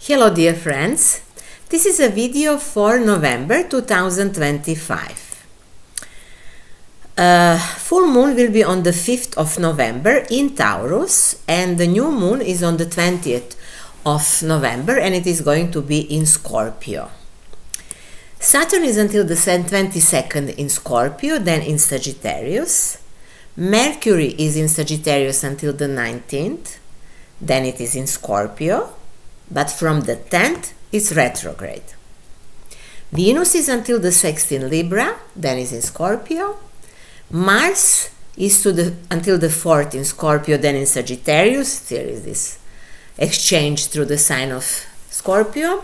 Hello dear friends, this is a video for November 2025. Full moon will be on the 5th of November in Taurus, and the new moon is on the 20th of November and it is going to be in Scorpio. Saturn is until the 22nd in Scorpio, then in Sagittarius. Mercury is in Sagittarius until the 19th, then it is in Scorpio. But from the 10th, it's retrograde. Venus is until the 6th in Libra, then is in Scorpio. Mars is until the 4th in Scorpio, then in Sagittarius. There is this exchange through the sign of Scorpio.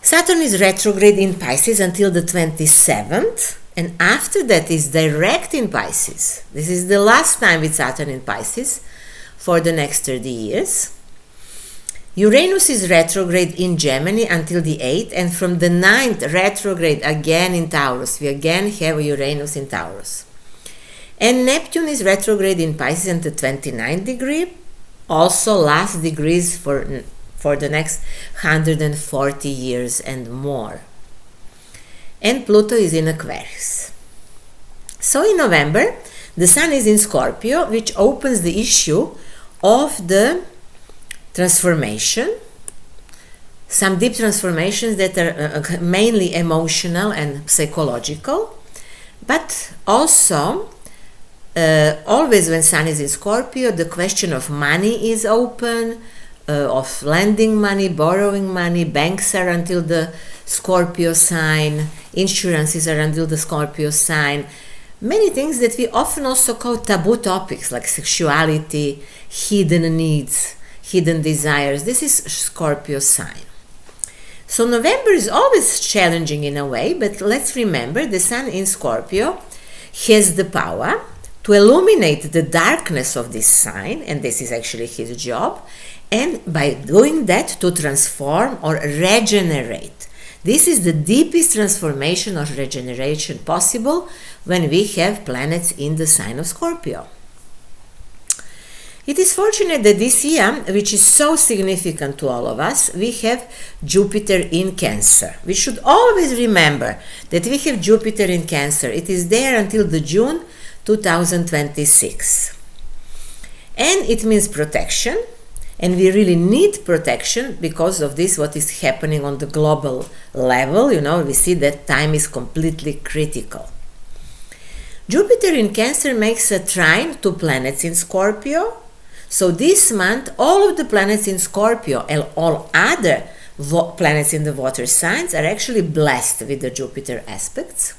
Saturn is retrograde in Pisces until the 27th, and after that is direct in Pisces. This is the last time with Saturn in Pisces for the next 30 years. Uranus is retrograde in Gemini until the 8th, and from the 9th retrograde again in Taurus. We again have Uranus in Taurus. And Neptune is retrograde in Pisces until the 29th degree, also last degrees for the next 140 years and more. And Pluto is in Aquarius. So in November, the Sun is in Scorpio, which opens the issue of the transformation, some deep transformations that are mainly emotional and psychological, but also always when Sun is in Scorpio, the question of money is open, of lending money, borrowing money. Banks are until the Scorpio sign, insurances are until the Scorpio sign. Many things that we often also call taboo topics like sexuality, hidden needs, hidden desires. This is Scorpio sign. So November is always challenging in a way, but let's remember the Sun in Scorpio has the power to illuminate the darkness of this sign, and this is actually his job, and by doing that to transform or regenerate. This is the deepest transformation or regeneration possible when we have planets in the sign of Scorpio. It is fortunate that this year, which is so significant to all of us, we have Jupiter in Cancer. We should always remember that we have Jupiter in Cancer. It is there until the June 2026. And it means protection, and we really need protection because of this, what is happening on the global level. You know, we see that time is completely critical. Jupiter in Cancer makes a trine to planets in Scorpio. So this month, all of the planets in Scorpio and all other planets in the water signs are actually blessed with the Jupiter aspects.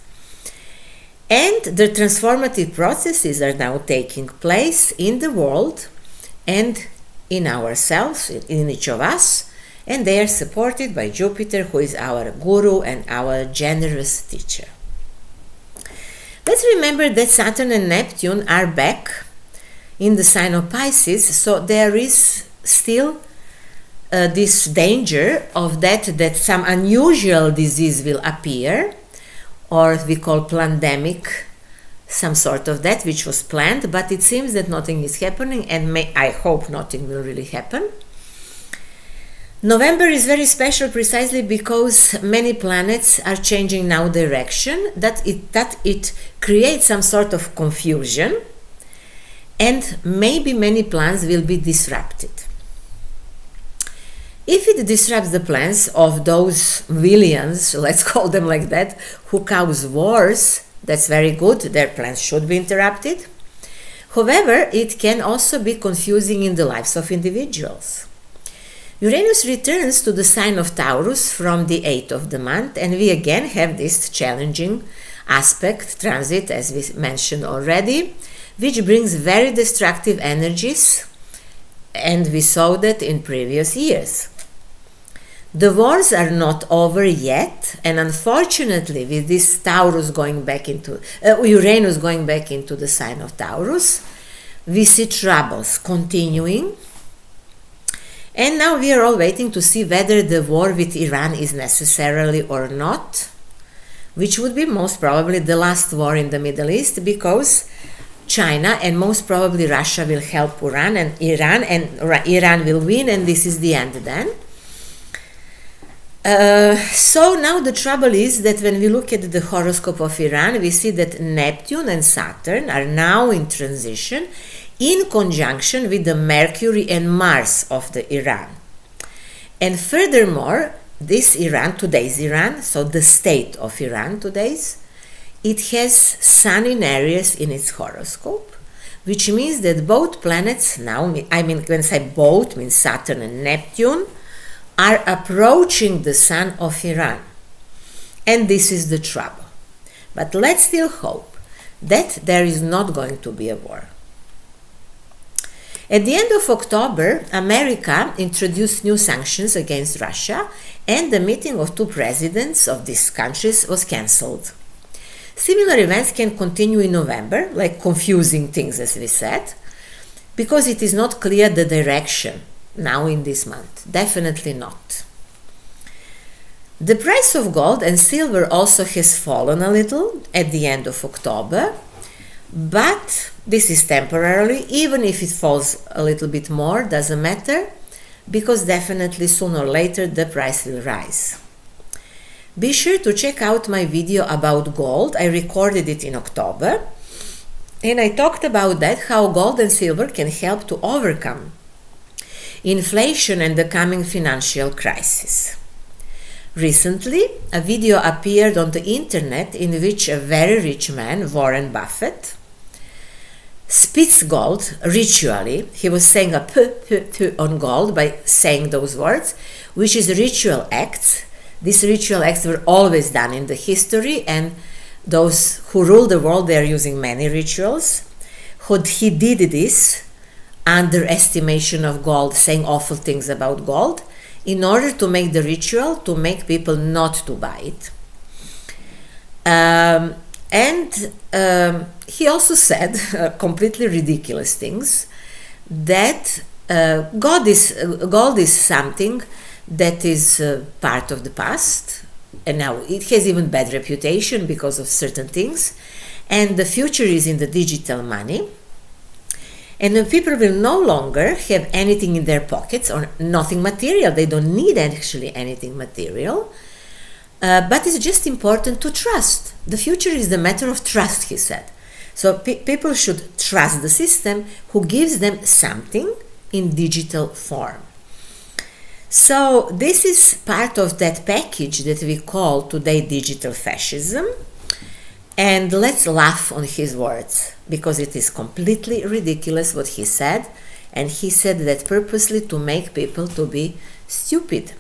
And the transformative processes are now taking place in the world and in ourselves, in each of us, and they are supported by Jupiter, who is our guru and our generous teacher. Let's remember that Saturn and Neptune are back in the sign of Pisces, so there is still this danger of that some unusual disease will appear, or we call pandemic, some sort of that which was planned, but it seems that nothing is happening, and I hope nothing will really happen. November is very special precisely because many planets are changing now direction, that it creates some sort of confusion, and maybe many plans will be disrupted. If it disrupts the plans of those villains, let's call them like that, who cause wars, that's very good, their plans should be interrupted. However, it can also be confusing in the lives of individuals. Uranus returns to the sign of Taurus from the 8th of the month, and we again have this challenging aspect, transit, as we mentioned already, which brings very destructive energies, and we saw that in previous years. The wars are not over yet, and unfortunately, with this Uranus going back into the sign of Taurus, we see troubles continuing. And now we are all waiting to see whether the war with Iran is necessarily or not, which would be most probably the last war in the Middle East, because China and most probably Russia will help Iran, and Iran will win, and this is the end then. So now the trouble is that when we look at the horoscope of Iran, we see that Neptune and Saturn are now in transition in conjunction with the Mercury and Mars of the Iran. And furthermore, this Iran, today's Iran, so the state of Iran today's, it has Sun in Aries in its horoscope, which means that both planets now, I mean, when I say both, means Saturn and Neptune, are approaching the Sun of Iran. And this is the trouble. But let's still hope that there is not going to be a war. At the end of October, America introduced new sanctions against Russia, and the meeting of two presidents of these countries was cancelled. Similar events can continue in November, like confusing things, as we said, because it is not clear the direction now in this month. Definitely not. The price of gold and silver also has fallen a little at the end of October, but this is temporarily. Even if it falls a little bit more, doesn't matter, because definitely sooner or later the price will rise. Be sure to check out my video about gold. I recorded it in October, and I talked about that, how gold and silver can help to overcome inflation and the coming financial crisis. Recently, a video appeared on the internet in which a very rich man, Warren Buffett, spits gold ritually. He was saying a p on gold by saying those words, which is ritual acts. These ritual acts were always done in the history, and those who rule the world, they are using many rituals. He did this underestimation of gold, saying awful things about gold, in order to make the ritual, to make people not to buy it. He also said completely ridiculous things, that gold is something that is part of the past, and now it has even bad reputation because of certain things, and the future is in the digital money. And when people will no longer have anything in their pockets or nothing material, they don't need actually anything material, but it's just important to trust. The future is the matter of trust, he said. So people should trust the system who gives them something in digital form. So this is part of that package that we call today digital fascism. And let's laugh on his words, because it is completely ridiculous what he said, and he said that purposely to make people to be stupid.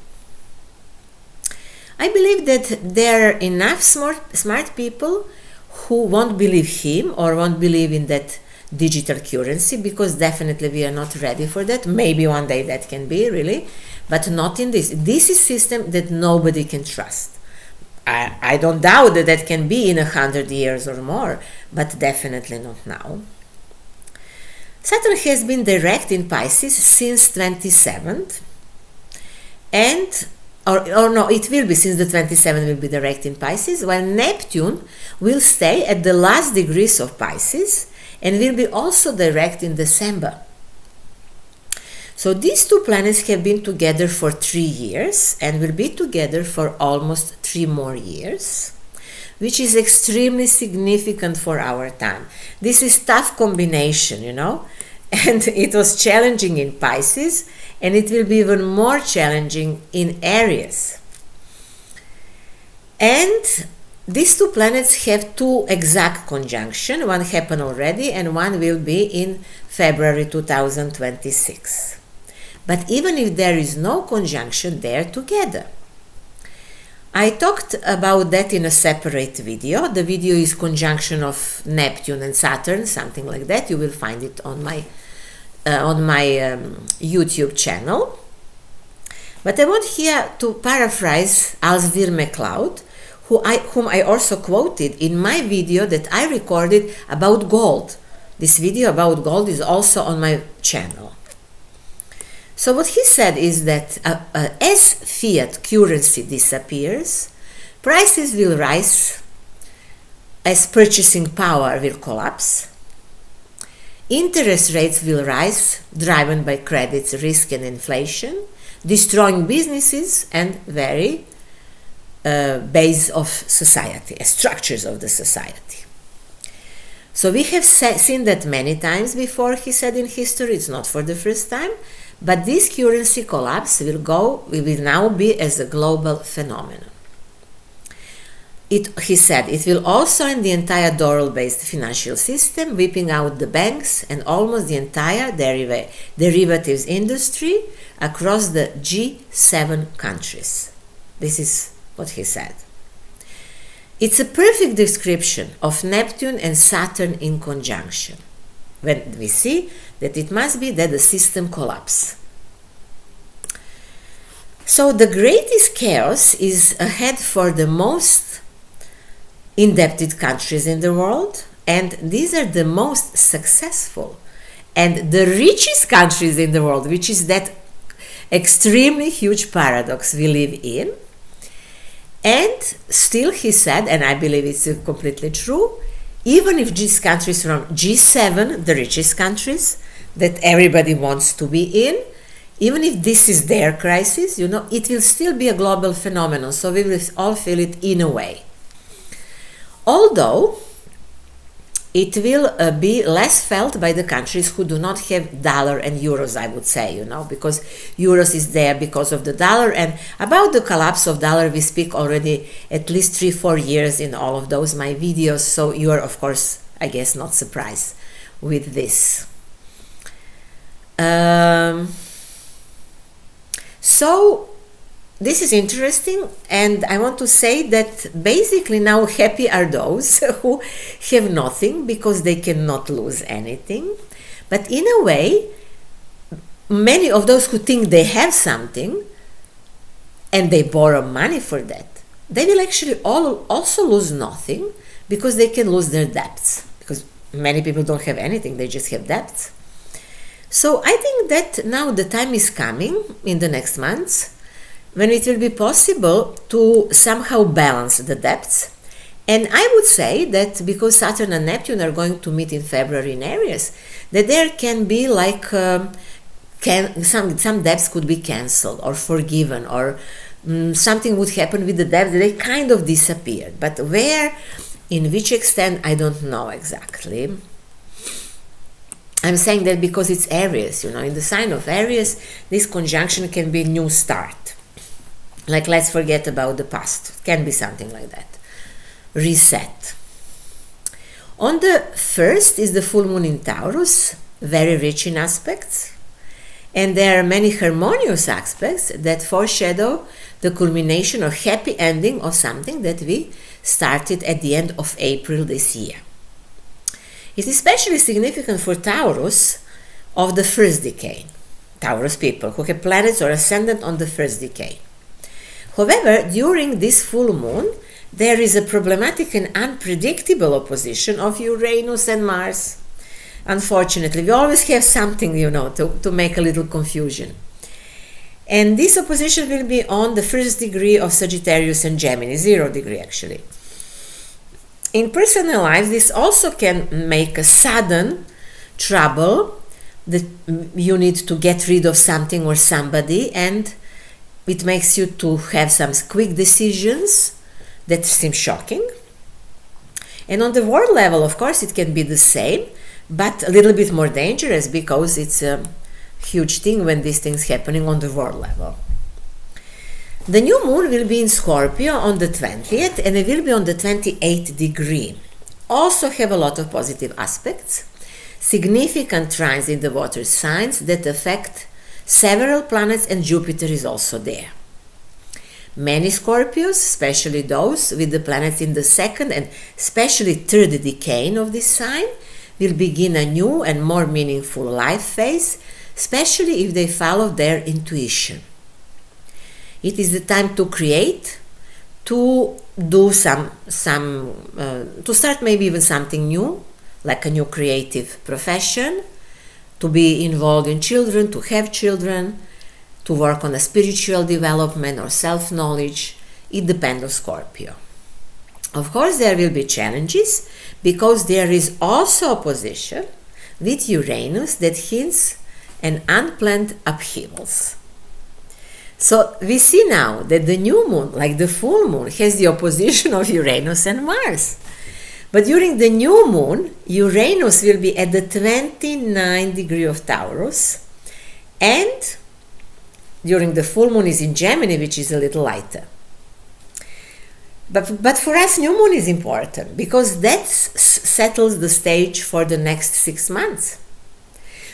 I believe that there are enough smart people who won't believe him or won't believe in that digital currency, because definitely we are not ready for that. Maybe one day that can be, really, but not in this. This is a system that nobody can trust. I don't doubt that that can be in 100 years or more, but definitely not now. Saturn has been direct in Pisces since 27th, or no, it will be since the 27th will be direct in Pisces, while Neptune will stay at the last degrees of Pisces and will be also direct in December. So these two planets have been together for 3 years and will be together for almost 3 more years, which is extremely significant for our time. This is tough combination, you know, and it was challenging in Pisces, and it will be even more challenging in Aries. And these two planets have 2 exact conjunctions. One happened already and one will be in February 2026. But even if there is no conjunction, they are together. I talked about that in a separate video. The video is conjunction of Neptune and Saturn, something like that. You will find it on my YouTube channel. But I want here to paraphrase Alsvir MacLeod, whom I also quoted in my video that I recorded about gold. This video about gold is also on my channel. So what he said is that as fiat currency disappears, prices will rise as purchasing power will collapse, interest rates will rise, driven by credit risk and inflation, destroying businesses and very base of society, structures of the society. So we have seen that many times before, he said, in history. It's not for the first time, but this currency collapse will now be as a global phenomenon. He said it will also end the entire dollar-based financial system, wiping out the banks and almost the entire derivatives industry across the G7 countries. This is what he said. It's a perfect description of Neptune and Saturn in conjunction, when we see that it must be that the system collapses. So the greatest chaos is ahead for the most indebted countries in the world, and these are the most successful and the richest countries in the world, which is that extremely huge paradox we live in. And still, he said, and I believe it's completely true, even if these countries from G7, the richest countries that everybody wants to be in, even if this is their crisis, it will still be a global phenomenon, so we will all feel it in a way. Although it will be less felt by the countries who do not have dollar and euros, I would say, because euros is there because of the dollar, and about the collapse of dollar we speak already at least 3-4 years in all of those my videos, so you are, of course, I guess, not surprised with this. So this is interesting, and I want to say that basically now happy are those who have nothing because they cannot lose anything. But in a way, many of those who think they have something and they borrow money for that, they will actually also lose nothing because they can lose their debts. Because many people don't have anything, they just have debts. So I think that now the time is coming in the next months when it will be possible to somehow balance the debts. And I would say that because Saturn and Neptune are going to meet in February in Aries, that there can be like some debts could be cancelled or forgiven, or something would happen with the debts, they kind of disappeared. But where, in which extent, I don't know exactly. I'm saying that because it's Aries, in the sign of Aries, this conjunction can be a new start. Like, let's forget about the past. It can be something like that. Reset. On the 1st is the full moon in Taurus, very rich in aspects. And there are many harmonious aspects that foreshadow the culmination or happy ending of something that we started at the end of April this year. It's especially significant for Taurus of the first decade. Taurus people who have planets or ascendant on the first decade. However, during this full moon, there is a problematic and unpredictable opposition of Uranus and Mars. Unfortunately, we always have something, to make a little confusion. And this opposition will be on the first degree of Sagittarius and Gemini, 0 degree actually. In personal life, this also can make a sudden trouble that you need to get rid of something or somebody, and it makes you to have some quick decisions that seem shocking. And on the world level, of course, it can be the same, but a little bit more dangerous because it's a huge thing when these things happening on the world level. The new moon will be in Scorpio on the 20th, and it will be on the 28th degree. Also have a lot of positive aspects, significant trines in the water signs that affect several planets, and Jupiter is also there. Many Scorpios, especially those with the planets in the 2nd and especially 3rd decade of this sign, will begin a new and more meaningful life phase, especially if they follow their intuition. It is the time to create, to do to start maybe even something new, like a new creative profession, to be involved in children, to have children, to work on a spiritual development or self-knowledge. It depends on Scorpio. Of course, there will be challenges because there is also opposition with Uranus that hints at unplanned upheavals. So we see now that the new moon, like the full moon, has the opposition of Uranus and Mars. But during the new moon, Uranus will be at the 29th degree of Taurus, and during the full moon is in Gemini, which is a little lighter. But for us, new moon is important because that settles the stage for the next 6 months.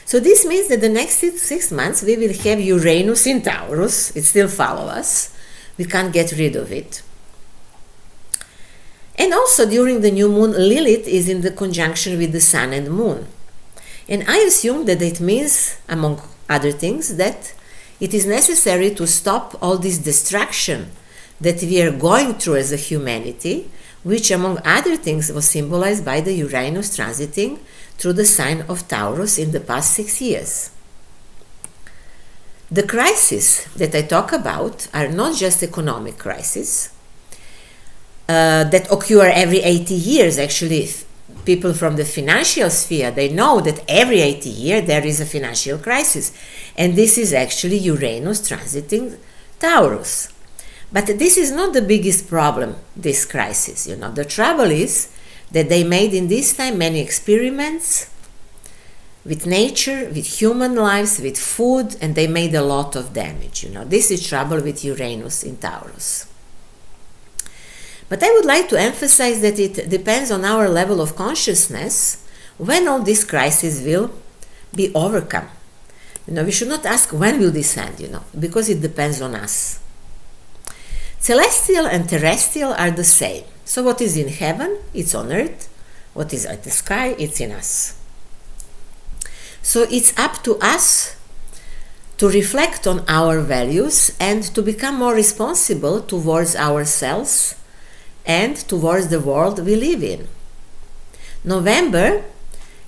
So this means that the next 6 months we will have Uranus in Taurus. It still follows us. We can't get rid of it. And also during the new moon, Lilith is in the conjunction with the Sun and Moon. And I assume that it means, among other things, that it is necessary to stop all this destruction that we are going through as a humanity, which among other things was symbolized by the Uranus transiting through the sign of Taurus in the past 6 years. The crises that I talk about are not just economic crises that occur every 80 years. Actually, people from the financial sphere, they know that every 80 years there is a financial crisis. And this is actually Uranus transiting Taurus. But this is not the biggest problem, this crisis. The trouble is that they made in this time many experiments with nature, with human lives, with food, and they made a lot of damage. This is trouble with Uranus in Taurus. But I would like to emphasize that it depends on our level of consciousness when all these crises will be overcome. We should not ask when will this end, because it depends on us. Celestial and terrestrial are the same. So what is in heaven, it's on earth. What is at the sky, it's in us. So it's up to us to reflect on our values and to become more responsible towards ourselves and towards the world we live in. November,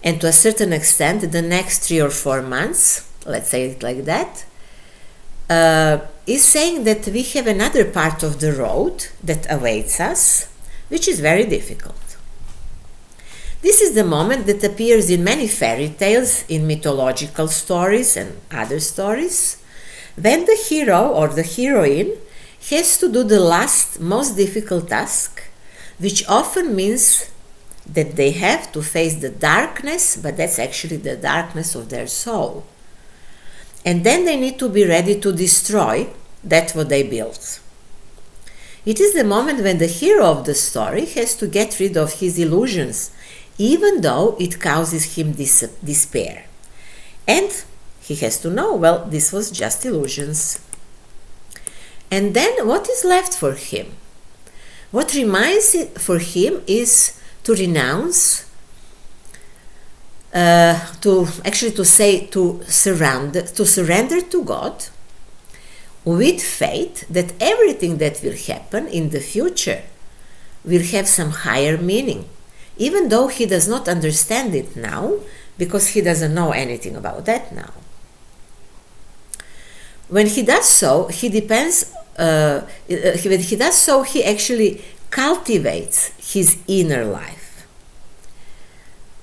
and to a certain extent the next 3 or 4 months, let's say it like that, is saying that we have another part of the road that awaits us, which is very difficult. This is the moment that appears in many fairy tales, in mythological stories and other stories, when the hero or the heroine has to do the last, most difficult task, which often means that they have to face the darkness, but that's actually the darkness of their soul. And then they need to be ready to destroy that what they built. It is the moment when the hero of the story has to get rid of his illusions, even though it causes him despair. And he has to know, well, this was just illusions. And then what is left for him? What remains for him is to renounce, to surrender to God, with faith that everything that will happen in the future will have some higher meaning, even though he does not understand it now, because he doesn't know anything about that now. When he does so, he actually cultivates his inner life.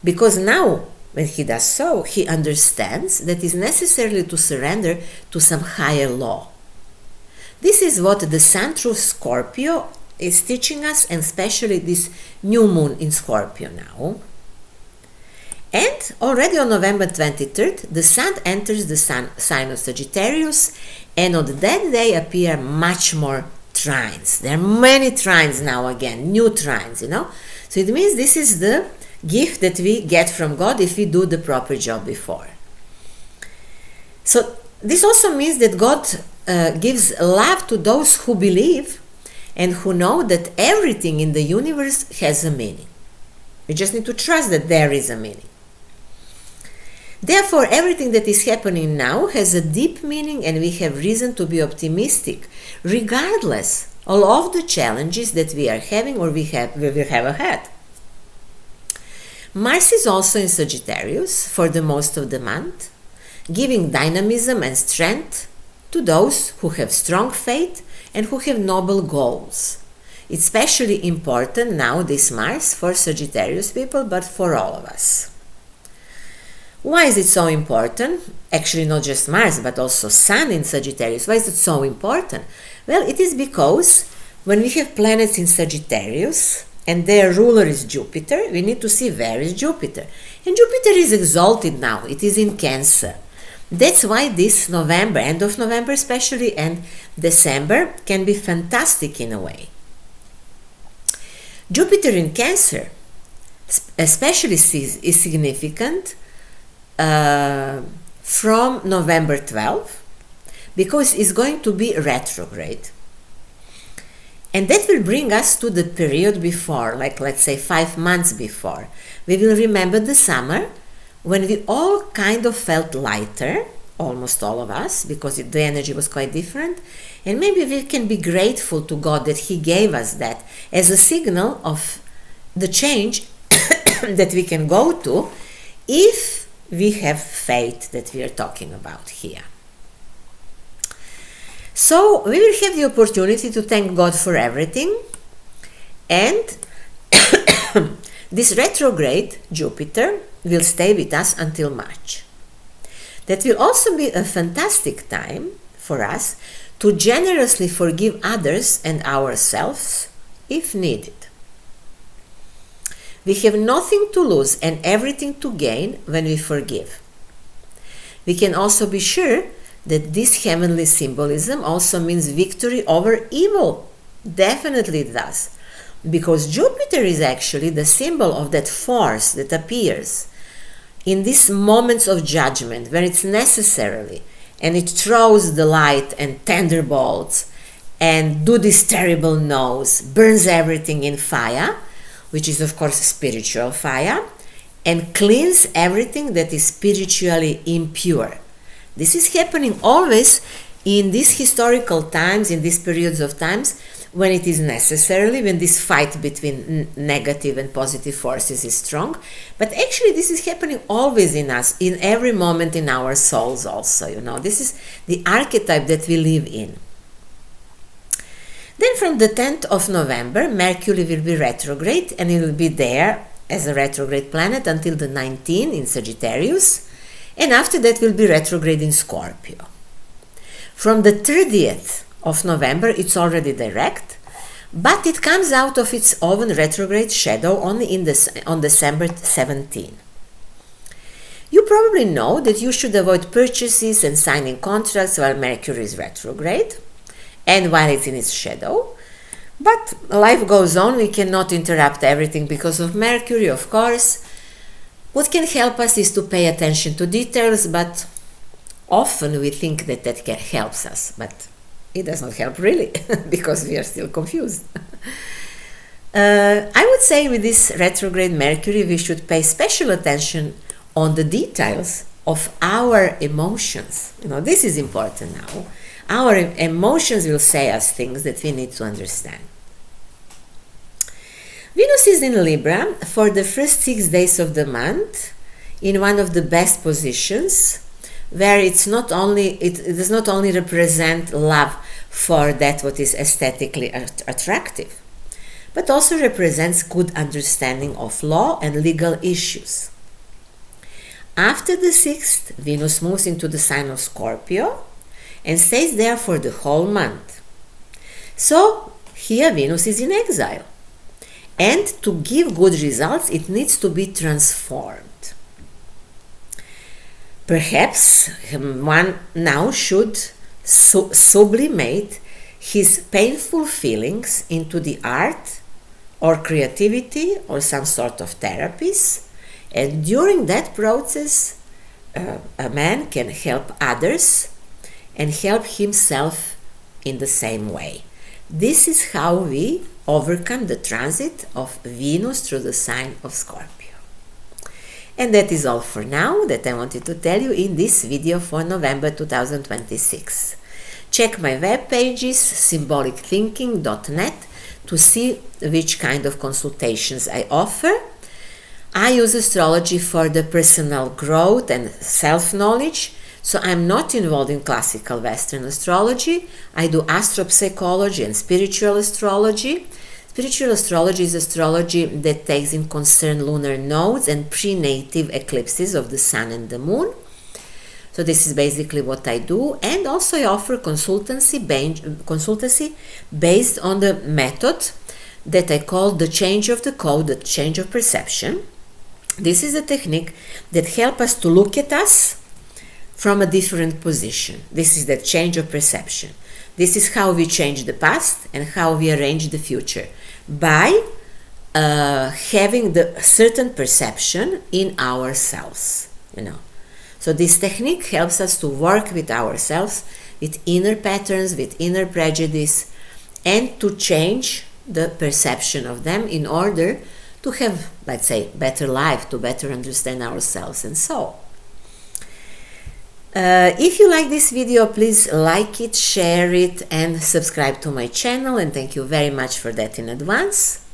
Because now, when he does so, he understands that it is necessary to surrender to some higher law. This is what the Sun through Scorpio is teaching us, and especially this new moon in Scorpio now. And already on November 23rd, the Sun enters the sign of Sagittarius, and on that day appear much more trines. There are many trines now again, new trines, So it means this is the gift that we get from God if we do the proper job before. So this also means that God gives love to those who believe and who know that everything in the universe has a meaning. We just need to trust that there is a meaning. Therefore, everything that is happening now has a deep meaning, and we have reason to be optimistic, regardless of all of the challenges that we are having or we will have ahead. Mars is also in Sagittarius for the most of the month, giving dynamism and strength to those who have strong faith and who have noble goals. It's especially important now, this Mars, for Sagittarius people, but for all of us. Why is it so important? Actually, not just Mars, but also Sun in Sagittarius. Why is it so important? Well, it is because when we have planets in Sagittarius and their ruler is Jupiter, we need to see where is Jupiter. And Jupiter is exalted now. It is in Cancer. That's why this November, end of November especially, and December can be fantastic in a way. Jupiter in Cancer especially is significant from November 12, because it's going to be retrograde. And that will bring us to the period before, like let's say 5 months before. We will remember the summer when we all kind of felt lighter, almost all of us, because the energy was quite different. And maybe we can be grateful to God that He gave us that as a signal of the change that we can go to if we have faith that we are talking about here. So we will have the opportunity to thank God for everything, and this retrograde Jupiter will stay with us until March. That will also be a fantastic time for us to generously forgive others and ourselves if needed. We have nothing to lose and everything to gain when we forgive. We can also be sure that this heavenly symbolism also means victory over evil. Definitely it does. Because Jupiter is actually the symbol of that force that appears in these moments of judgment where it's necessarily, and it throws the light and thunderbolts and do this terrible noise, burns everything in fire, which is of course spiritual fire, and cleans everything that is spiritually impure. This is happening always in these historical times, in these periods of times, when it is necessarily, when this fight between negative and positive forces is strong. But actually this is happening always in us, in every moment in our souls also, you know. This is the archetype that we live in. Then from the 10th of November, Mercury will be retrograde, and it will be there as a retrograde planet until the 19th in Sagittarius, and after that will be retrograde in Scorpio. From the 30th of November, it's already direct, but it comes out of its own retrograde shadow only on December 17. You probably know that you should avoid purchases and signing contracts while Mercury is retrograde and while it's in its shadow. But life goes on, we cannot interrupt everything because of Mercury, of course. What can help us is to pay attention to details, but often we think that that helps us, but it does not help really, because we are still confused. I would say with this retrograde Mercury, we should pay special attention on the details of our emotions. You know, this is important now. Our emotions will say us things that we need to understand. Venus is in Libra for the first 6 days of the month, in one of the best positions, where it does not only represent love for that what is aesthetically attractive, but also represents good understanding of law and legal issues. After the 6th, Venus moves into the sign of Scorpio and stays there for the whole month. So here Venus is in exile. And to give good results, it needs to be transformed. Perhaps one now should sublimate his painful feelings into the art or creativity or some sort of therapies. And during that process, a man can help others and help himself in the same way. This is how we overcome the transit of Venus through the sign of Scorpio. And that is all for now that I wanted to tell you in this video for November 2026. Check my web pages, symbolicthinking.net, to see which kind of consultations I offer. I use astrology for the personal growth and self-knowledge, so I'm not involved in classical Western astrology. I do astropsychology and spiritual astrology. Spiritual astrology is astrology that takes in concern lunar nodes and prenative eclipses of the sun and the moon. So this is basically what I do, and also I offer consultancy based on the method that I call the change of the code, the change of perception. This is a technique that helps us to look at us from a different position. This is the change of perception. This is how we change the past and how we arrange the future, by having the certain perception in ourselves, So this technique helps us to work with ourselves, with inner patterns, with inner prejudice, and to change the perception of them in order to have, let's say, better life, to better understand ourselves and so. If you like this video, please like it, share it, and subscribe to my channel, and thank you very much for that in advance.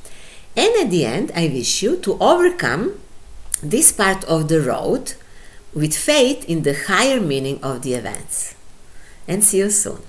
And at the end, I wish you to overcome this part of the road with faith in the higher meaning of the events. And see you soon.